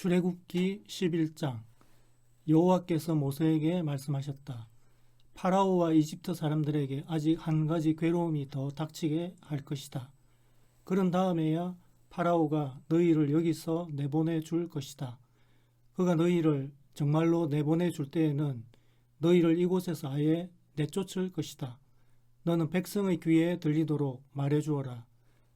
출애굽기 11장. 여호와께서 모세에게 말씀하셨다. 파라오와 이집트 사람들에게 아직 한 가지 괴로움이 더 닥치게 할 것이다. 그런 다음에야 파라오가 너희를 여기서 내보내 줄 것이다. 그가 너희를 정말로 내보내 줄 때에는 너희를 이곳에서 아예 내쫓을 것이다. 너는 백성의 귀에 들리도록 말해주어라.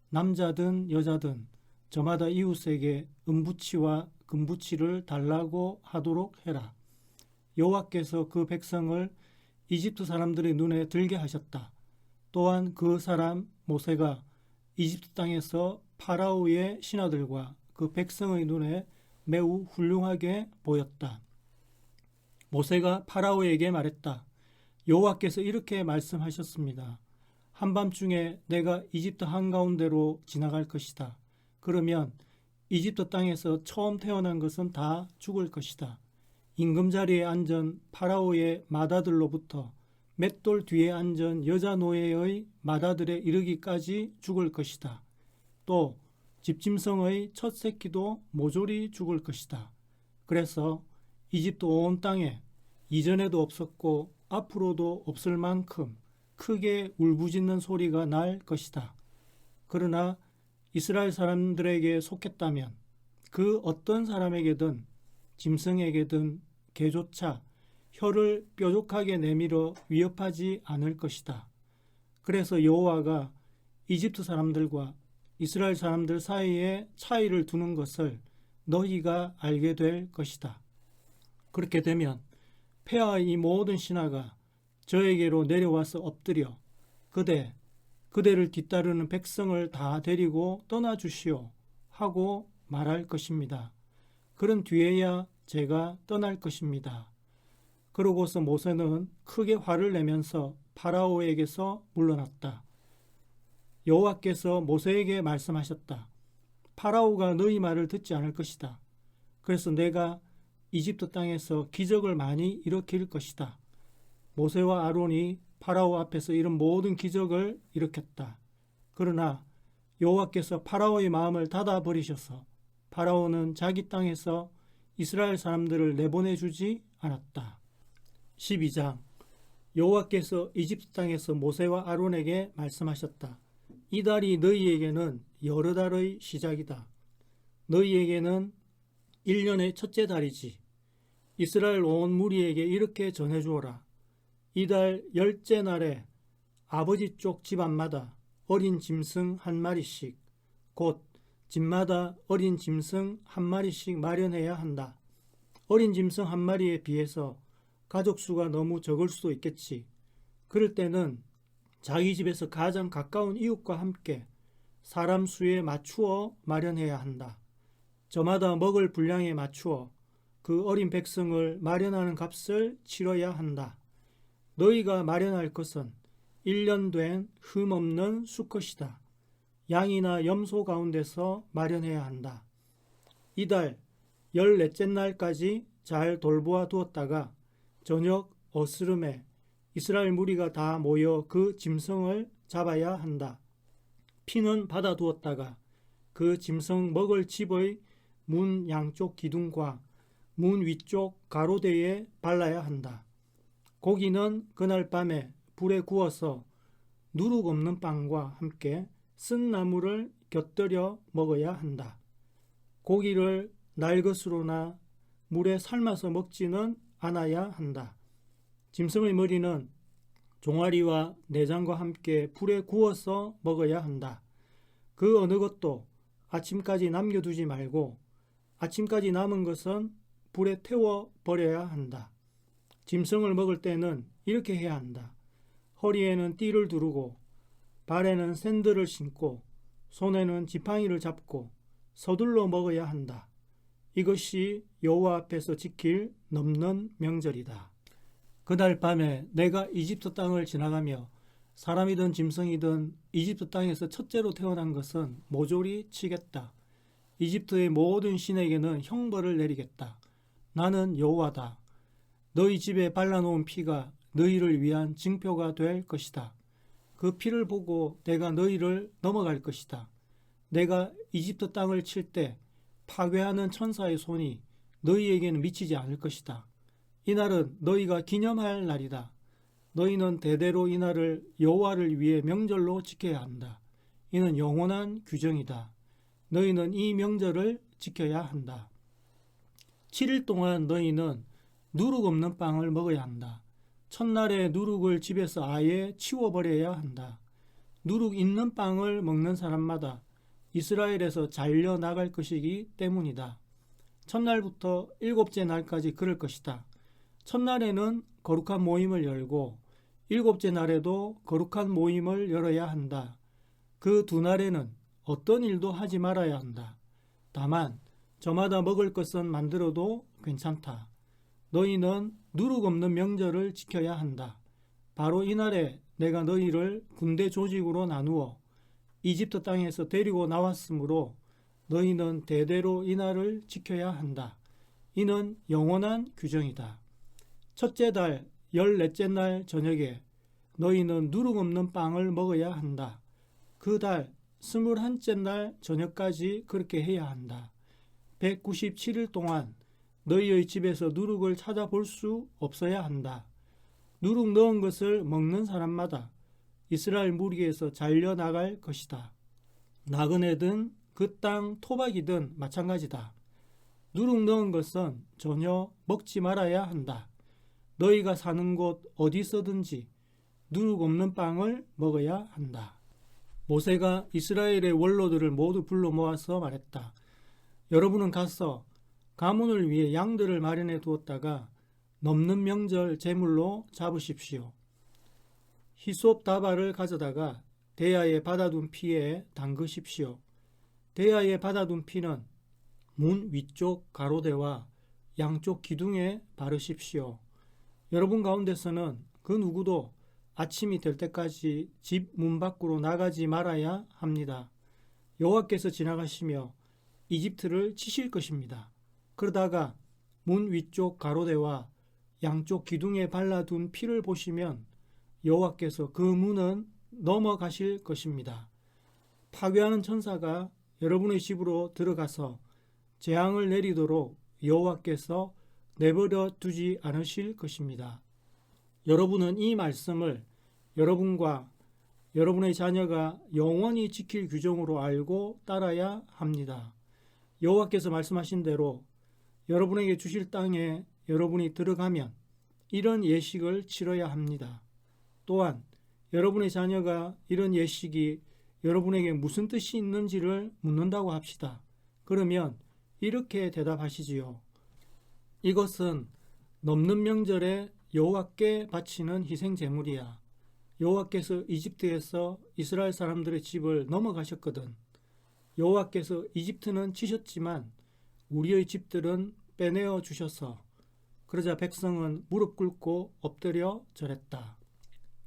남자든 여자든 저마다 이웃에게 은부치와 금부치를 달라고 하도록 해라. 여호와께서 그 백성을 이집트 사람들의 눈에 들게 하셨다. 또한 그 사람 모세가 이집트 땅에서 파라오의 신하들과 그 백성의 눈에 매우 훌륭하게 보였다. 모세가 파라오에게 말했다. 여호와께서 이렇게 말씀하셨습니다. 한밤중에 내가 이집트 한가운데로 지나갈 것이다. 그러면 이집트 땅에서 처음 태어난 것은 다 죽을 것이다. 임금자리에 앉은 파라오의 마다들로부터 맷돌 뒤에 앉은 여자 노예의 마다들에 이르기까지 죽을 것이다. 또 집짐승의 첫 새끼도 모조리 죽을 것이다. 그래서 이집트 온 땅에 이전에도 없었고 앞으로도 없을 만큼 크게 울부짖는 소리가 날 것이다. 그러나 이스라엘 사람들에게 속했다면 그 어떤 사람에게든 짐승에게든 개조차 혀를 뾰족하게 내밀어 위협하지 않을 것이다. 그래서 여호와가 이집트 사람들과 이스라엘 사람들 사이에 차이를 두는 것을 너희가 알게 될 것이다. 그렇게 되면 폐하의 이 모든 신하가 저에게로 내려와서 엎드려 그대를 뒤따르는 백성을 다 데리고 떠나주시오 하고 말할 것입니다. 그런 뒤에야 제가 떠날 것입니다. 그러고서 모세는 크게 화를 내면서 파라오에게서 물러났다. 여호와께서 모세에게 말씀하셨다. 파라오가 너희 말을 듣지 않을 것이다. 그래서 내가 이집트 땅에서 기적을 많이 일으킬 것이다. 모세와 아론이 파라오 앞에서 이런 모든 기적을 일으켰다. 그러나 여호와께서 파라오의 마음을 닫아버리셔서 파라오는 자기 땅에서 이스라엘 사람들을 내보내주지 않았다. 12장. 여호와께서 이집트 땅에서 모세와 아론에게 말씀하셨다. 이 달이 너희에게는 여러 달의 시작이다. 너희에게는 1년의 첫째 달이지. 이스라엘 온 무리에게 이렇게 전해주어라. 이달 10째 날에 아버지 쪽 집안마다 어린 짐승 한 마리씩, 곧 집마다 어린 짐승 한 마리씩 마련해야 한다. 어린 짐승 한 마리에 비해서 가족 수가 너무 적을 수도 있겠지. 그럴 때는 자기 집에서 가장 가까운 이웃과 함께 사람 수에 맞추어 마련해야 한다. 저마다 먹을 분량에 맞추어 그 어린 백성을 마련하는 값을 치러야 한다. 너희가 마련할 것은 1년 된 흠없는 수컷이다. 양이나 염소 가운데서 마련해야 한다. 이달 14째 날까지 잘 돌보아 두었다가 저녁 어스름에 이스라엘 무리가 다 모여 그 짐승을 잡아야 한다. 피는 받아 두었다가 그 짐승 먹을 집의 문 양쪽 기둥과 문 위쪽 가로대에 발라야 한다. 고기는 그날 밤에 불에 구워서 누룩 없는 빵과 함께 쓴 나물을 곁들여 먹어야 한다. 고기를 날것으로나 물에 삶아서 먹지는 않아야 한다. 짐승의 머리는 종아리와 내장과 함께 불에 구워서 먹어야 한다. 그 어느 것도 아침까지 남겨두지 말고 아침까지 남은 것은 불에 태워 버려야 한다. 짐승을 먹을 때는 이렇게 해야 한다. 허리에는 띠를 두르고 발에는 샌들을 신고 손에는 지팡이를 잡고 서둘러 먹어야 한다. 이것이 여호와 앞에서 지킬 넘는 명절이다. 그날 밤에 내가 이집트 땅을 지나가며 사람이든 짐승이든 이집트 땅에서 첫째로 태어난 것은 모조리 치겠다. 이집트의 모든 신에게는 형벌을 내리겠다. 나는 여호와다. 너희 집에 발라놓은 피가 너희를 위한 징표가 될 것이다. 그 피를 보고 내가 너희를 넘어갈 것이다. 내가 이집트 땅을 칠 때 파괴하는 천사의 손이 너희에게는 미치지 않을 것이다. 이날은 너희가 기념할 날이다. 너희는 대대로 이 날을 여호와를 위해 명절로 지켜야 한다. 이는 영원한 규정이다. 너희는 이 명절을 지켜야 한다. 7일 동안 너희는 누룩 없는 빵을 먹어야 한다. 첫날에 누룩을 집에서 아예 치워버려야 한다. 누룩 있는 빵을 먹는 사람마다 이스라엘에서 잘려 나갈 것이기 때문이다. 첫날부터 일곱째 날까지 그럴 것이다. 첫날에는 거룩한 모임을 열고 일곱째 날에도 거룩한 모임을 열어야 한다. 그 두 날에는 어떤 일도 하지 말아야 한다. 다만 저마다 먹을 것은 만들어도 괜찮다. 너희는 누룩 없는 명절을 지켜야 한다. 바로 이날에 내가 너희를 군대 조직으로 나누어 이집트 땅에서 데리고 나왔으므로 너희는 대대로 이 날을 지켜야 한다. 이는 영원한 규정이다. 첫째 달 14째 날 저녁에 너희는 누룩 없는 빵을 먹어야 한다. 그 달 21째 날 저녁까지 그렇게 해야 한다. 197일 동안 너희의 집에서 누룩을 찾아볼 수 없어야 한다. 누룩 넣은 것을 먹는 사람마다 이스라엘 무리에서 잘려나갈 것이다. 나그네든 그 땅 토박이든 마찬가지다. 누룩 넣은 것은 전혀 먹지 말아야 한다. 너희가 사는 곳 어디서든지 누룩 없는 빵을 먹어야 한다. 모세가 이스라엘의 원로들을 모두 불러 모아서 말했다. 여러분은 가서 가문을 위해 양들을 마련해 두었다가 넘는 명절 제물로 잡으십시오. 히솝 다발을 가져다가 대야에 받아둔 피에 담그십시오. 대야에 받아둔 피는 문 위쪽 가로대와 양쪽 기둥에 바르십시오. 여러분 가운데서는 그 누구도 아침이 될 때까지 집 문 밖으로 나가지 말아야 합니다. 여호와께서 지나가시며 이집트를 치실 것입니다. 그러다가 문 위쪽 가로대와 양쪽 기둥에 발라둔 피를 보시면 여호와께서 그 문은 넘어가실 것입니다. 파괴하는 천사가 여러분의 집으로 들어가서 재앙을 내리도록 여호와께서 내버려 두지 않으실 것입니다. 여러분은 이 말씀을 여러분과 여러분의 자녀가 영원히 지킬 규정으로 알고 따라야 합니다. 여호와께서 말씀하신 대로 여러분에게 주실 땅에 여러분이 들어가면 이런 예식을 치러야 합니다. 또한 여러분의 자녀가 이런 예식이 여러분에게 무슨 뜻이 있는지를 묻는다고 합시다. 그러면 이렇게 대답하시지요. 이것은 넘는 명절에 여호와께 바치는 희생 제물이야. 여호와께서 이집트에서 이스라엘 사람들의 집을 넘어가셨거든. 여호와께서 이집트는 치셨지만 우리의 집들은 빼내어 주셔서 그러자 백성은 무릎 꿇고 엎드려 절했다.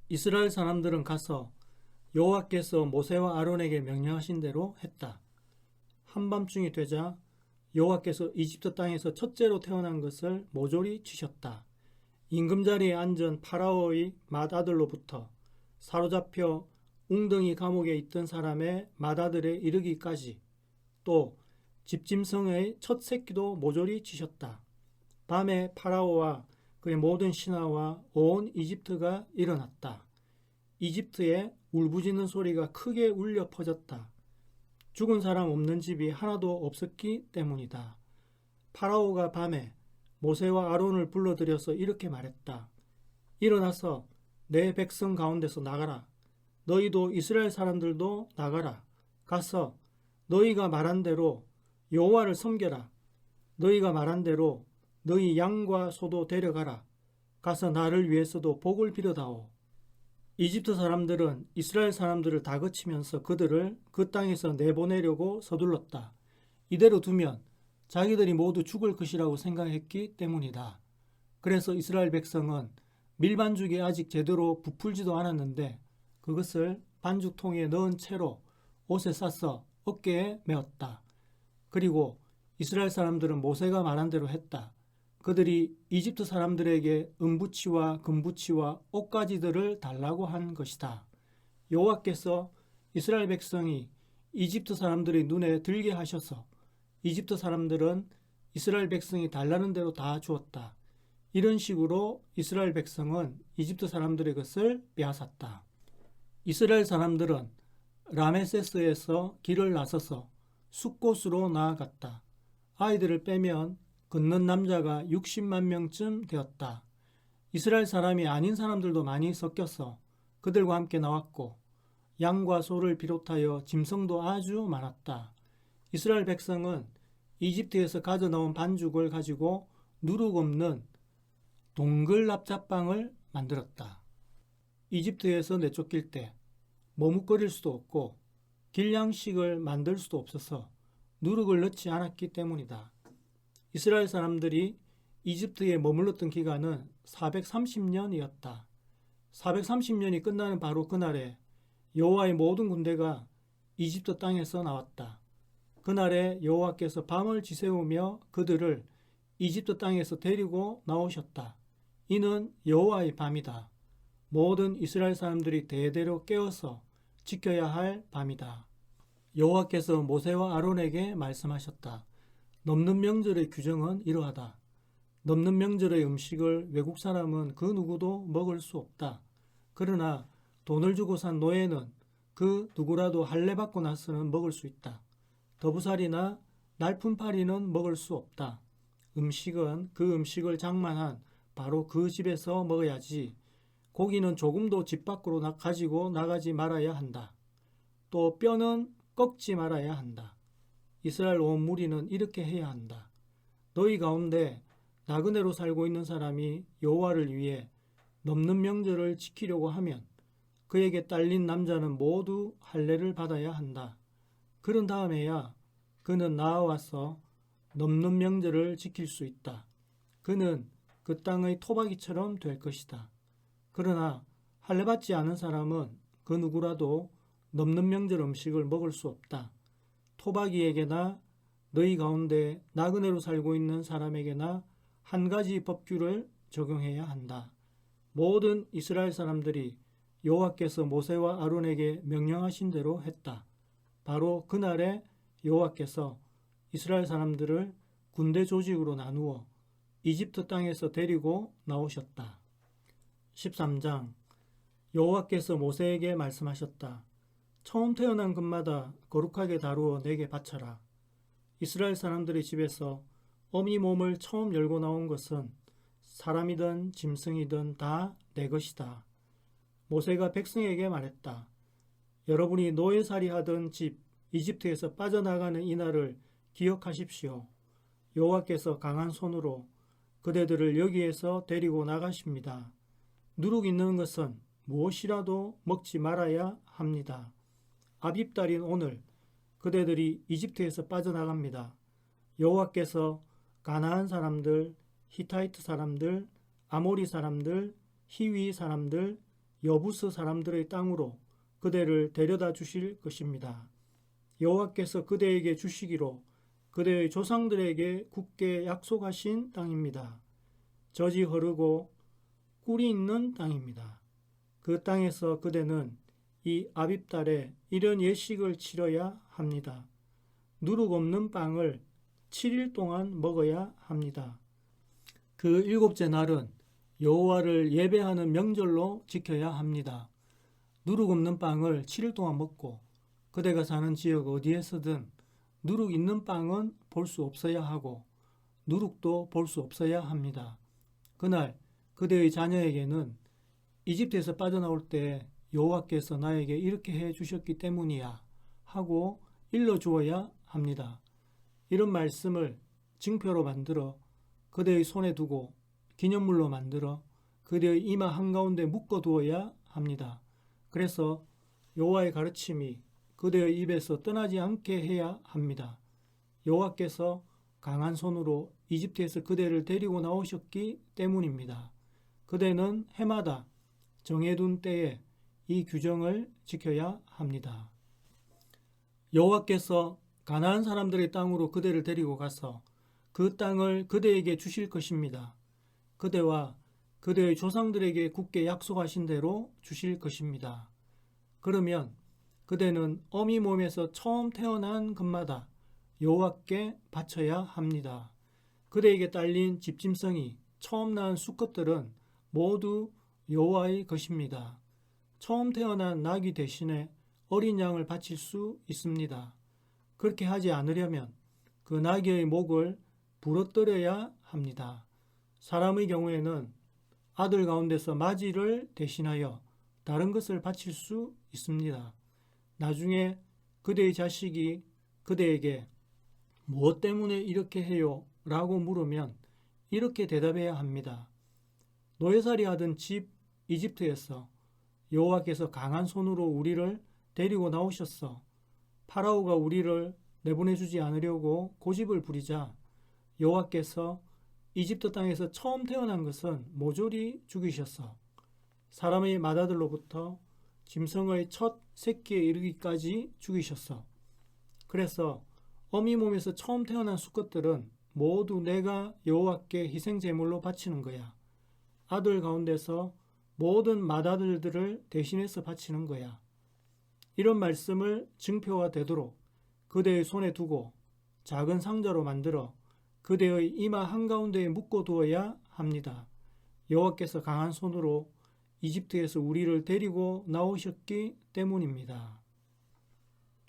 이스라엘 사람들은 가서 여호와께서 모세와 아론에게 명령하신 대로 했다. 한밤중이 되자 여호와께서 이집트 땅에서 첫째로 태어난 것을 모조리 치셨다. 임금자리에 앉은 파라오의 맏아들로부터 사로잡혀 웅덩이 감옥에 있던 사람의 맏아들에 이르기까지 또 집짐승의 첫 새끼도 모조리 치셨다. 밤에 파라오와 그의 모든 신하와 온 이집트가 일어났다. 이집트에 울부짖는 소리가 크게 울려 퍼졌다. 죽은 사람 없는 집이 하나도 없었기 때문이다. 파라오가 밤에 모세와 아론을 불러들여서 이렇게 말했다. 일어나서 내 백성 가운데서 나가라. 너희도 이스라엘 사람들도 나가라. 가서 너희가 말한 대로 여호와를 섬겨라. 너희가 말한 대로 너희 양과 소도 데려가라. 가서 나를 위해서도 복을 빌어다오. 이집트 사람들은 이스라엘 사람들을 다그치면서 그들을 그 땅에서 내보내려고 서둘렀다. 이대로 두면 자기들이 모두 죽을 것이라고 생각했기 때문이다. 그래서 이스라엘 백성은 밀반죽이 아직 제대로 부풀지도 않았는데 그것을 반죽통에 넣은 채로 옷에 싸서 어깨에 메었다. 그리고 이스라엘 사람들은 모세가 말한 대로 했다. 그들이 이집트 사람들에게 은부치와 금부치와 옷가지들을 달라고 한 것이다. 여호와께서 이스라엘 백성이 이집트 사람들의 눈에 들게 하셔서 이집트 사람들은 이스라엘 백성이 달라는 대로 다 주었다. 이런 식으로 이스라엘 백성은 이집트 사람들의 것을 빼앗았다. 이스라엘 사람들은 라메세스에서 길을 나서서 숫곳으로 나아갔다. 아이들을 빼면 걷는 남자가 60만 명쯤 되었다. 이스라엘 사람이 아닌 사람들도 많이 섞여서 그들과 함께 나왔고 양과 소를 비롯하여 짐승도 아주 많았다. 이스라엘 백성은 이집트에서 가져나온 반죽을 가지고 누룩 없는 동글 납작빵을 만들었다. 이집트에서 내쫓길 때 머뭇거릴 수도 없고 길냥식을 만들 수도 없어서 누룩을 넣지 않았기 때문이다. 이스라엘 사람들이 이집트에 머물렀던 기간은 430년이었다. 430년이 끝나는 바로 그날에 여호와의 모든 군대가 이집트 땅에서 나왔다. 그날에 여호와께서 밤을 지새우며 그들을 이집트 땅에서 데리고 나오셨다. 이는 여호와의 밤이다. 모든 이스라엘 사람들이 대대로 깨어서 지켜야 할 밤이다. 여호와께서 모세와 아론에게 말씀하셨다. 넘는 명절의 규정은 이러하다. 넘는 명절의 음식을 외국 사람은 그 누구도 먹을 수 없다. 그러나 돈을 주고 산 노예는 그 누구라도 할례 받고 나서는 먹을 수 있다. 더부살이나 날품파리는 먹을 수 없다. 음식은 그 음식을 장만한 바로 그 집에서 먹어야지. 고기는 조금도 집 밖으로 가지고 나가지 말아야 한다. 또 뼈는 꺾지 말아야 한다. 이스라엘 온 무리는 이렇게 해야 한다. 너희 가운데 나그네로 살고 있는 사람이 여호와를 위해 넘는 명절을 지키려고 하면 그에게 딸린 남자는 모두 할례를 받아야 한다. 그런 다음에야 그는 나와서 넘는 명절을 지킬 수 있다. 그는 그 땅의 토박이처럼 될 것이다. 그러나 할례 받지 않은 사람은 그 누구라도 넘는 명절 음식을 먹을 수 없다. 토박이에게나 너희 가운데 나그네로 살고 있는 사람에게나 한 가지 법규를 적용해야 한다. 모든 이스라엘 사람들이 여호와께서 모세와 아론에게 명령하신 대로 했다. 바로 그날에 여호와께서 이스라엘 사람들을 군대 조직으로 나누어 이집트 땅에서 데리고 나오셨다. 13장 여호와께서 모세에게 말씀하셨다. 처음 태어난 금마다 거룩하게 다루어 내게 바쳐라. 이스라엘 사람들의 집에서 어미 몸을 처음 열고 나온 것은 사람이든 짐승이든 다 내 것이다. 모세가 백성에게 말했다. 여러분이 노예살이 하던 집 이집트에서 빠져나가는 이날을 기억하십시오. 여호와께서 강한 손으로 그대들을 여기에서 데리고 나가십니다. 누룩 있는 것은 무엇이라도 먹지 말아야 합니다. 아빕달인 오늘 그대들이 이집트에서 빠져나갑니다. 여호와께서 가나안 사람들, 히타이트 사람들, 아모리 사람들, 히위 사람들, 여부스 사람들의 땅으로 그대를 데려다 주실 것입니다. 여호와께서 그대에게 주시기로 그대의 조상들에게 굳게 약속하신 땅입니다. 젖이 흐르고 꿀이 있는 땅입니다. 그 땅에서 그대는 이 아빕달에 이런 예식을 치러야 합니다. 누룩 없는 빵을 7일 동안 먹어야 합니다. 그 일곱째 날은 여호와를 예배하는 명절로 지켜야 합니다. 누룩 없는 빵을 7일 동안 먹고 그대가 사는 지역 어디에서든 누룩 있는 빵은 볼 수 없어야 하고 누룩도 볼 수 없어야 합니다. 그날 그대의 자녀에게는 이집트에서 빠져나올 때 여호와께서 나에게 이렇게 해 주셨기 때문이야 하고 일러주어야 합니다. 이런 말씀을 증표로 만들어 그대의 손에 두고 기념물로 만들어 그대의 이마 한가운데 묶어두어야 합니다. 그래서 여호와의 가르침이 그대의 입에서 떠나지 않게 해야 합니다. 여호와께서 강한 손으로 이집트에서 그대를 데리고 나오셨기 때문입니다. 그대는 해마다 정해둔 때에 이 규정을 지켜야 합니다. 여호와께서 가나안 사람들의 땅으로 그대를 데리고 가서 그 땅을 그대에게 주실 것입니다. 그대와 그대의 조상들에게 굳게 약속하신 대로 주실 것입니다. 그러면 그대는 어미 몸에서 처음 태어난 금마다 여호와께 바쳐야 합니다. 그대에게 딸린 집짐승이 처음 낳은 수컷들은 모두 여호와의 것입니다. 처음 태어난 나귀 대신에 어린 양을 바칠 수 있습니다. 그렇게 하지 않으려면 그 나귀의 목을 부러뜨려야 합니다. 사람의 경우에는 아들 가운데서 맞이를 대신하여 다른 것을 바칠 수 있습니다. 나중에 그대의 자식이 그대에게 무엇 때문에 이렇게 해요? 라고 물으면 이렇게 대답해야 합니다. 노예살이 하던 집 이집트에서 여호와께서 강한 손으로 우리를 데리고 나오셨어. 파라오가 우리를 내보내주지 않으려고 고집을 부리자 여호와께서 이집트 땅에서 처음 태어난 것은 모조리 죽이셨어. 사람의 맏아들로부터 짐승의 첫 새끼에 이르기까지 죽이셨어. 그래서 어미 몸에서 처음 태어난 수컷들은 모두 내가 여호와께 희생 제물로 바치는 거야. 아들 가운데서 모든 맏아들들을 대신해서 바치는 거야. 이런 말씀을 증표가 되도록 그대의 손에 두고 작은 상자로 만들어 그대의 이마 한가운데에 묶어 두어야 합니다. 여호와께서 강한 손으로 이집트에서 우리를 데리고 나오셨기 때문입니다.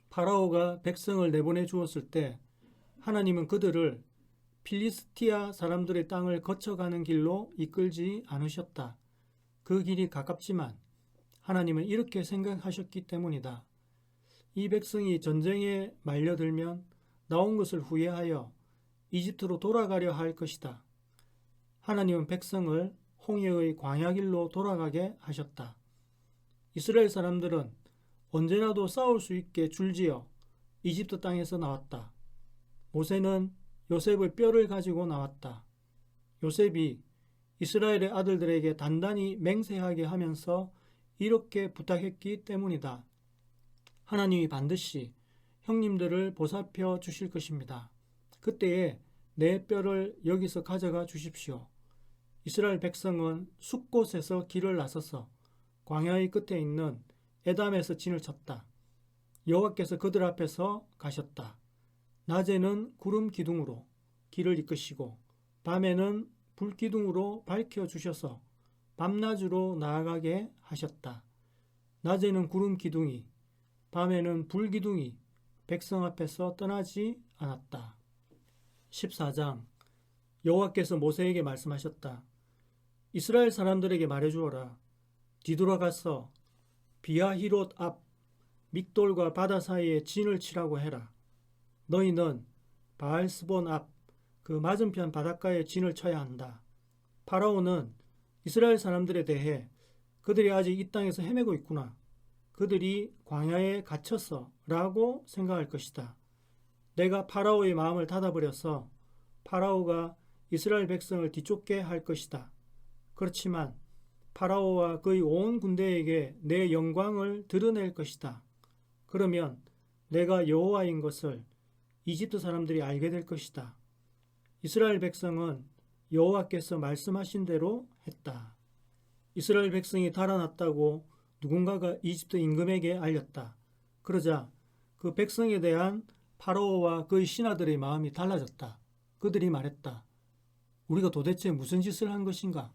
파라오가 백성을 내보내 주었을 때 하나님은 그들을 필리스티아 사람들의 땅을 거쳐가는 길로 이끌지 않으셨다. 그 길이 가깝지만 하나님은 이렇게 생각하셨기 때문이다. 이 백성이 전쟁에 말려들면 나온 것을 후회하여 이집트로 돌아가려 할 것이다. 하나님은 백성을 홍해의 광야길로 돌아가게 하셨다. 이스라엘 사람들은 언제라도 싸울 수 있게 줄지어 이집트 땅에서 나왔다. 모세는 요셉의 뼈를 가지고 나왔다. 요셉이 이스라엘의 아들들에게 단단히 맹세하게 하면서 이렇게 부탁했기 때문이다. 하나님이 반드시 형님들을 보살펴 주실 것입니다. 그때에 내 뼈를 여기서 가져가 주십시오. 이스라엘 백성은 숲곳에서 길을 나서서 광야의 끝에 있는 에담에서 진을 쳤다. 여호와께서 그들 앞에서 가셨다. 낮에는 구름 기둥으로 길을 이끄시고 밤에는 불 기둥으로 밝혀 주셔서 밤낮으로 나아가게 하셨다. 낮에는 구름 기둥이, 밤에는 불 기둥이 백성 앞에서 떠나지 않았다. 14장 여호와께서 모세에게 말씀하셨다. 이스라엘 사람들에게 말해주어라. 뒤돌아가서 비하히롯 앞 믹돌과 바다 사이에 진을 치라고 해라. 너희는 바알스본 앞 그 맞은편 바닷가에 진을 쳐야 한다. 파라오는 이스라엘 사람들에 대해 그들이 아직 이 땅에서 헤매고 있구나. 그들이 광야에 갇혔어 라고 생각할 것이다. 내가 파라오의 마음을 닫아버려서 파라오가 이스라엘 백성을 뒤쫓게 할 것이다. 그렇지만 파라오와 그의 온 군대에게 내 영광을 드러낼 것이다. 그러면 내가 여호와인 것을 이집트 사람들이 알게 될 것이다. 이스라엘 백성은 여호와께서 말씀하신 대로 했다. 이스라엘 백성이 달아났다고 누군가가 이집트 임금에게 알렸다. 그러자 그 백성에 대한 파라오와 그의 신하들의 마음이 달라졌다. 그들이 말했다. 우리가 도대체 무슨 짓을 한 것인가?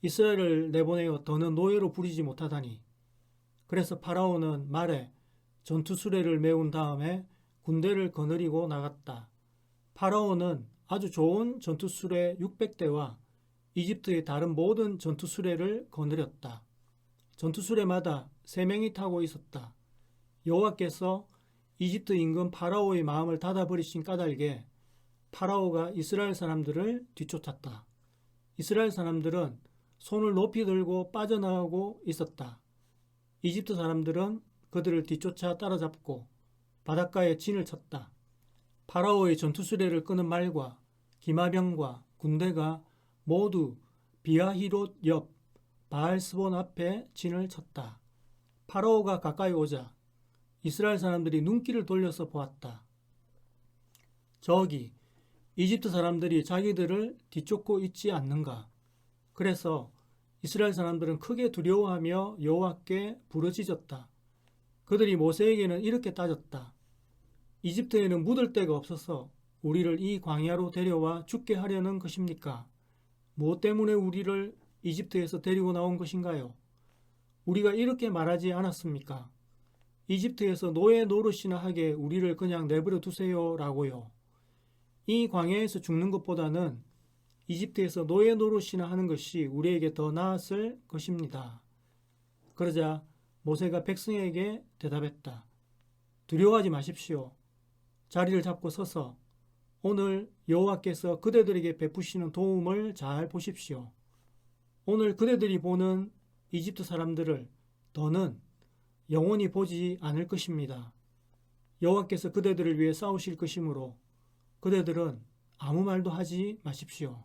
이스라엘을 내보내어 더는 노예로 부리지 못하다니. 그래서 파라오는 말에 전투 수레를 메운 다음에 군대를 거느리고 나갔다. 파라오는 아주 좋은 전투 수레 600대와 이집트의 다른 모든 전투 수레를 거느렸다. 전투 수레마다 3명이 타고 있었다. 여호와께서 이집트 임금 파라오의 마음을 닫아버리신 까닭에 파라오가 이스라엘 사람들을 뒤쫓았다. 이스라엘 사람들은 손을 높이 들고 빠져나가고 있었다. 이집트 사람들은 그들을 뒤쫓아 따라잡고 바닷가에 진을 쳤다. 파라오의 전투수레를 끄는 말과 기마병과 군대가 모두 비하히롯 옆 바알스본 앞에 진을 쳤다. 파라오가 가까이 오자 이스라엘 사람들이 눈길을 돌려서 보았다. 저기 이집트 사람들이 자기들을 뒤쫓고 있지 않는가. 그래서 이스라엘 사람들은 크게 두려워하며 여호와께 부르짖었다. 그들이 모세에게는 이렇게 따졌다. 이집트에는 묻을 데가 없어서 우리를 이 광야로 데려와 죽게 하려는 것입니까? 무엇 때문에 우리를 이집트에서 데리고 나온 것인가요? 우리가 이렇게 말하지 않았습니까? 이집트에서 노예 노릇이나 하게 우리를 그냥 내버려 두세요라고요. 이 광야에서 죽는 것보다는 이집트에서 노예 노릇이나 하는 것이 우리에게 더 나았을 것입니다. 그러자 모세가 백성에게 대답했다. 두려워하지 마십시오. 자리를 잡고 서서 오늘 여호와께서 그대들에게 베푸시는 도움을 잘 보십시오. 오늘 그대들이 보는 이집트 사람들을 더는 영원히 보지 않을 것입니다. 여호와께서 그대들을 위해 싸우실 것이므로 그대들은 아무 말도 하지 마십시오.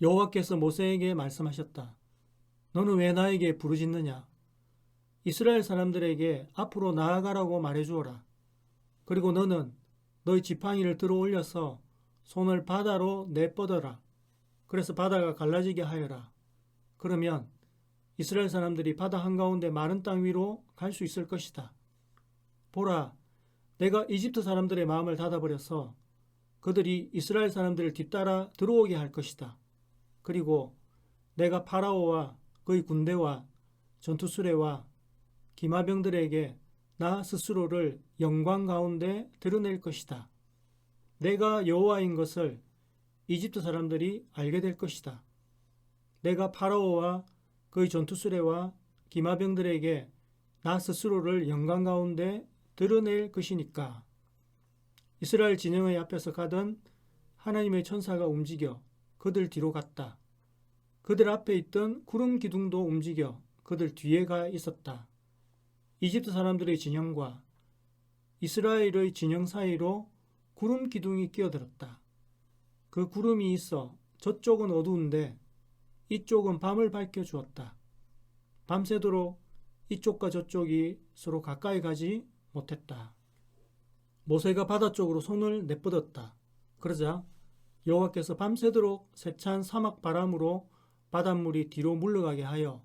여호와께서 모세에게 말씀하셨다. 너는 왜 나에게 부르짖느냐? 이스라엘 사람들에게 앞으로 나아가라고 말해주어라. 그리고 너는 너희 지팡이를 들어 올려서 손을 바다로 내뻗어라. 그래서 바다가 갈라지게 하여라. 그러면 이스라엘 사람들이 바다 한가운데 마른 땅 위로 갈 수 있을 것이다. 보라, 내가 이집트 사람들의 마음을 닫아버려서 그들이 이스라엘 사람들을 뒤따라 들어오게 할 것이다. 그리고 내가 파라오와 그의 군대와 전투수레와 기마병들에게 나 스스로를 영광 가운데 드러낼 것이다. 내가 여호와인 것을 이집트 사람들이 알게 될 것이다. 내가 파라오와 그의 전투수레와 기마병들에게 나 스스로를 영광 가운데 드러낼 것이니까. 이스라엘 진영의 앞에서 가던 하나님의 천사가 움직여 그들 뒤로 갔다. 그들 앞에 있던 구름 기둥도 움직여 그들 뒤에 가 있었다. 이집트 사람들의 진영과 이스라엘의 진영 사이로 구름 기둥이 끼어들었다. 그 구름이 있어 저쪽은 어두운데 이쪽은 밤을 밝혀주었다. 밤새도록 이쪽과 저쪽이 서로 가까이 가지 못했다. 모세가 바다 쪽으로 손을 내뻗었다. 그러자 여호와께서 밤새도록 세찬 사막 바람으로 바닷물이 뒤로 물러가게 하여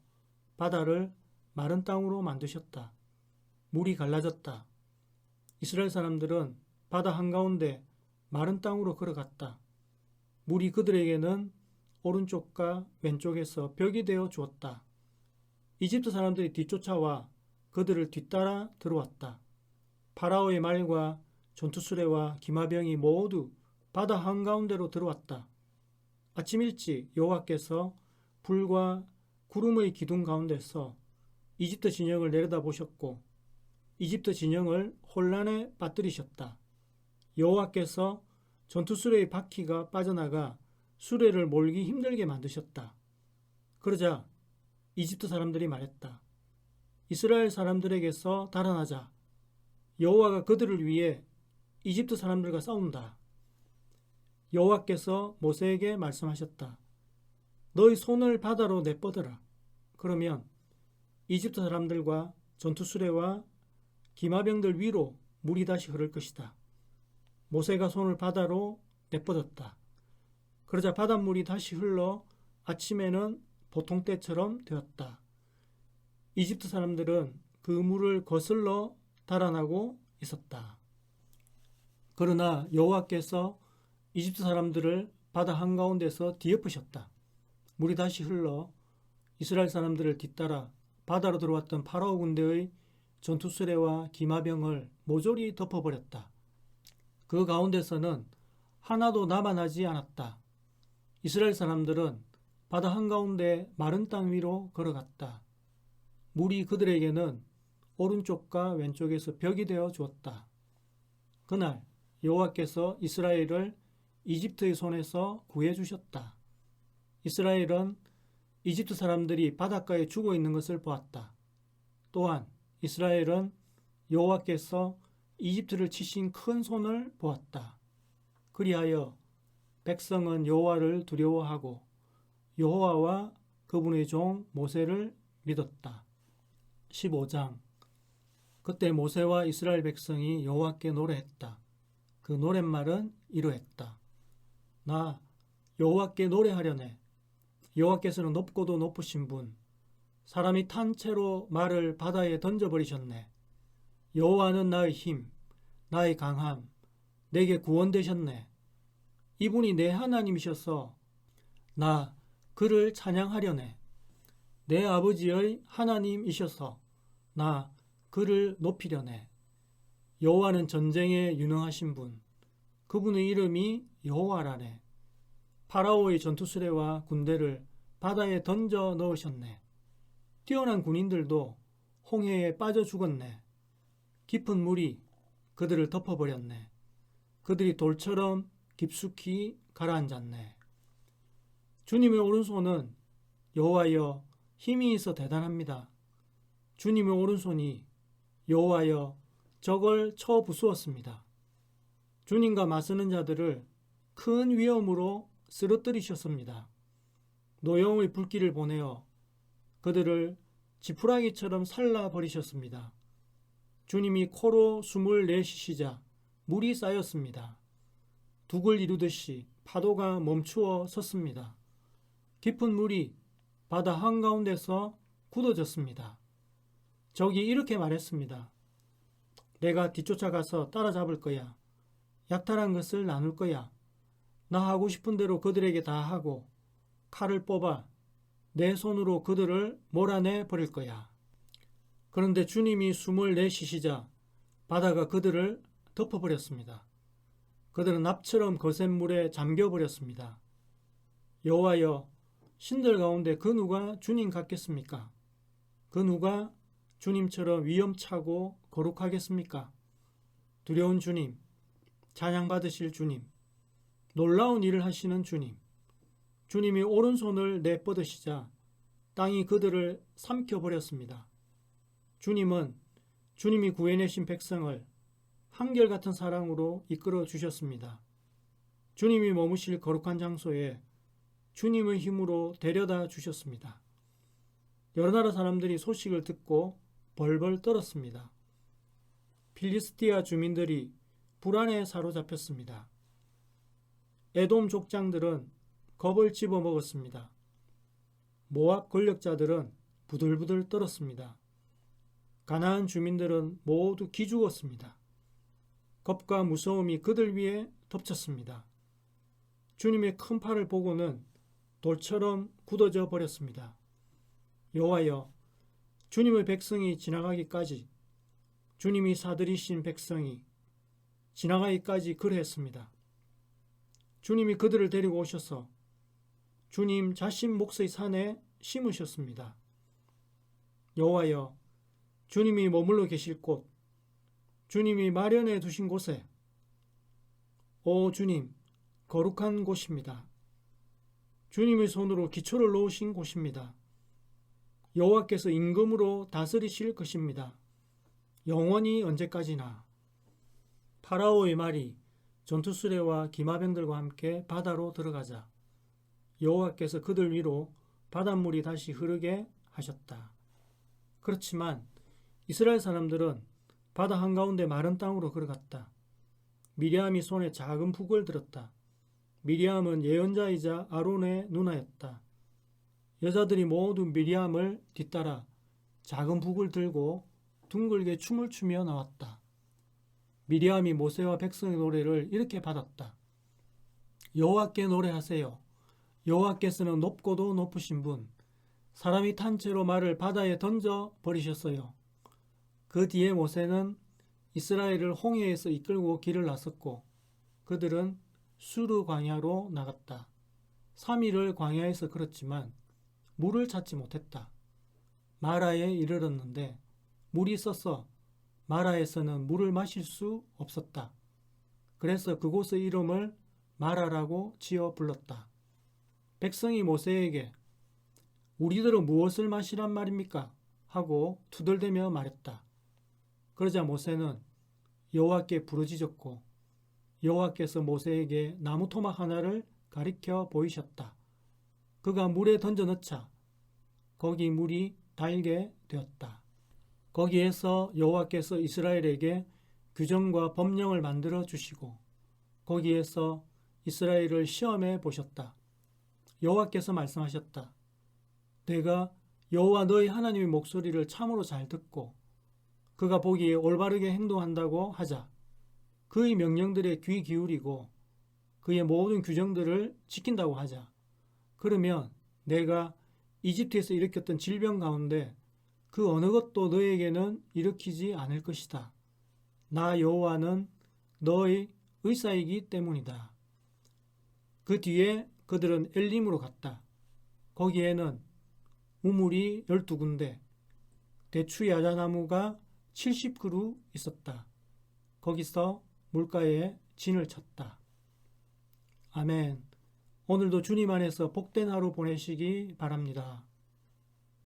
바다를 마른 땅으로 만드셨다. 물이 갈라졌다. 이스라엘 사람들은 바다 한가운데 마른 땅으로 걸어갔다. 물이 그들에게는 오른쪽과 왼쪽에서 벽이 되어 주었다. 이집트 사람들이 뒤쫓아와 그들을 뒤따라 들어왔다. 파라오의 말과 전투수레와 기마병이 모두 바다 한가운데로 들어왔다. 아침 일찍 여호와께서 불과 구름의 기둥 가운데서 이집트 진영을 내려다보셨고 이집트 진영을 혼란에 빠뜨리셨다. 여호와께서 전투수레의 바퀴가 빠져나가 수레를 몰기 힘들게 만드셨다. 그러자 이집트 사람들이 말했다. 이스라엘 사람들에게서 달아나자. 여호와가 그들을 위해 이집트 사람들과 싸운다. 여호와께서 모세에게 말씀하셨다. 너희 손을 바다로 내뻗어라. 그러면 이집트 사람들과 전투수레와 기마병들 위로 물이 다시 흐를 것이다. 모세가 손을 바다로 내뻗었다. 그러자 바닷물이 다시 흘러 아침에는 보통 때처럼 되었다. 이집트 사람들은 그 물을 거슬러 달아나고 있었다. 그러나 여호와께서 이집트 사람들을 바다 한가운데서 뒤엎으셨다. 물이 다시 흘러 이스라엘 사람들을 뒤따라 바다로 들어왔던 파라오 군대의 전투수레와 기마병을 모조리 덮어버렸다. 그 가운데서는 하나도 남아나지 않았다. 이스라엘 사람들은 바다 한가운데 마른 땅 위로 걸어갔다. 물이 그들에게는 오른쪽과 왼쪽에서 벽이 되어 주었다. 그날 여호와께서 이스라엘을 이집트의 손에서 구해주셨다. 이스라엘은 이집트 사람들이 바닷가에 죽어 있는 것을 보았다. 또한 이스라엘은 여호와께서 이집트를 치신 큰 손을 보았다. 그리하여 백성은 여호와를 두려워하고 여호와와 그분의 종 모세를 믿었다. 15장. 그때 모세와 이스라엘 백성이 여호와께 노래했다. 그 노랫말은 이러했다. 나 여호와께 노래하려네. 여호와께서는 높고도 높으신 분, 사람이 탄 채로 말을 바다에 던져버리셨네. 여호와는 나의 힘, 나의 강함, 내게 구원 되셨네. 이분이 내 하나님이셔서 나 그를 찬양하려네. 내 아버지의 하나님이셔서 나 그를 높이려네. 여호와는 전쟁에 유능하신 분, 그분의 이름이 여호와라네. 파라오의 전투수레와 군대를 바다에 던져 넣으셨네. 뛰어난 군인들도 홍해에 빠져 죽었네. 깊은 물이 그들을 덮어버렸네. 그들이 돌처럼 깊숙이 가라앉았네. 주님의 오른손은 여호와여 힘이 있어 대단합니다. 주님의 오른손이 여호와여 적을 쳐 부수었습니다. 주님과 맞서는 자들을 큰 위험으로 쓰러뜨리셨습니다. 노여움의 불길을 보내어 그들을 지푸라기처럼 살라버리셨습니다. 주님이 코로 숨을 내쉬시자 물이 쌓였습니다. 둑을 이루듯이 파도가 멈추어 섰습니다. 깊은 물이 바다 한가운데서 굳어졌습니다. 적이 이렇게 말했습니다. 내가 뒤쫓아가서 따라잡을 거야. 약탈한 것을 나눌 거야. 나 하고 싶은 대로 그들에게 다 하고 칼을 뽑아 내 손으로 그들을 몰아내 버릴 거야. 그런데 주님이 숨을 내쉬시자 바다가 그들을 덮어버렸습니다. 그들은 납처럼 거센 물에 잠겨버렸습니다. 여호와여, 신들 가운데 그 누가 주님 같겠습니까? 그 누가 주님처럼 위엄차고 거룩하겠습니까? 두려운 주님, 찬양받으실 주님, 놀라운 일을 하시는 주님, 주님이 오른손을 내뻗으시자 땅이 그들을 삼켜버렸습니다. 주님은 주님이 구해내신 백성을 한결같은 사랑으로 이끌어 주셨습니다. 주님이 머무실 거룩한 장소에 주님의 힘으로 데려다 주셨습니다. 여러 나라 사람들이 소식을 듣고 벌벌 떨었습니다. 필리스티아 주민들이 불안에 사로잡혔습니다. 에돔 족장들은 겁을 집어먹었습니다. 모압 권력자들은 부들부들 떨었습니다. 가나안 주민들은 모두 기죽었습니다. 겁과 무서움이 그들 위에 덮쳤습니다. 주님의 큰 팔을 보고는 돌처럼 굳어져 버렸습니다. 여호와여, 주님의 백성이 지나가기까지, 주님이 사들이신 백성이 지나가기까지 그랬습니다. 주님이 그들을 데리고 오셔서 주님 자신 몫의 산에 심으셨습니다. 여호와여, 주님이 머물러 계실 곳, 주님이 마련해 두신 곳에, 오 주님, 거룩한 곳입니다. 주님의 손으로 기초를 놓으신 곳입니다. 여호와께서 임금으로 다스리실 것입니다. 영원히 언제까지나. 파라오의 말이 전투수레와 기마병들과 함께 바다로 들어가자 여호와께서 그들 위로 바닷물이 다시 흐르게 하셨다. 그렇지만 이스라엘 사람들은 바다 한가운데 마른 땅으로 걸어갔다. 미리암이 손에 작은 북을 들었다. 미리암은 예언자이자 아론의 누나였다. 여자들이 모두 미리암을 뒤따라 작은 북을 들고 둥글게 춤을 추며 나왔다. 미리암이 모세와 백성의 노래를 이렇게 받았다. 여호와께 노래하세요. 여호와께서는 높고도 높으신 분, 사람이 탄 채로 말을 바다에 던져 버리셨어요. 그 뒤에 모세는 이스라엘을 홍해에서 이끌고 길을 나섰고 그들은 수르 광야로 나갔다. 3일을 광야에서 걸었지만 물을 찾지 못했다. 마라에 이르렀는데 물이 썩어 마라에서는 물을 마실 수 없었다. 그래서 그곳의 이름을 마라라고 지어 불렀다. 백성이 모세에게 우리들은 무엇을 마시란 말입니까? 하고 투덜대며 말했다. 그러자 모세는 여호와께 부르짖었고 여호와께서 모세에게 나무 토막 하나를 가리켜 보이셨다. 그가 물에 던져 넣자 거기 물이 달게 되었다. 거기에서 여호와께서 이스라엘에게 규정과 법령을 만들어 주시고 거기에서 이스라엘을 시험해 보셨다. 여호와께서 말씀하셨다. 내가 여호와 너희 하나님의 목소리를 참으로 잘 듣고 그가 보기에 올바르게 행동한다고 하자. 그의 명령들에 귀 기울이고 그의 모든 규정들을 지킨다고 하자. 그러면 내가 이집트에서 일으켰던 질병 가운데 그 어느 것도 너에게는 일으키지 않을 것이다. 나 여호와는 너의 의사이기 때문이다. 그 뒤에 그들은 엘림으로 갔다. 거기에는 우물이 12군데, 대추 야자나무가 70그루 있었다. 거기서 물가에 진을 쳤다. 아멘. 오늘도 주님 안에서 복된 하루 보내시기 바랍니다.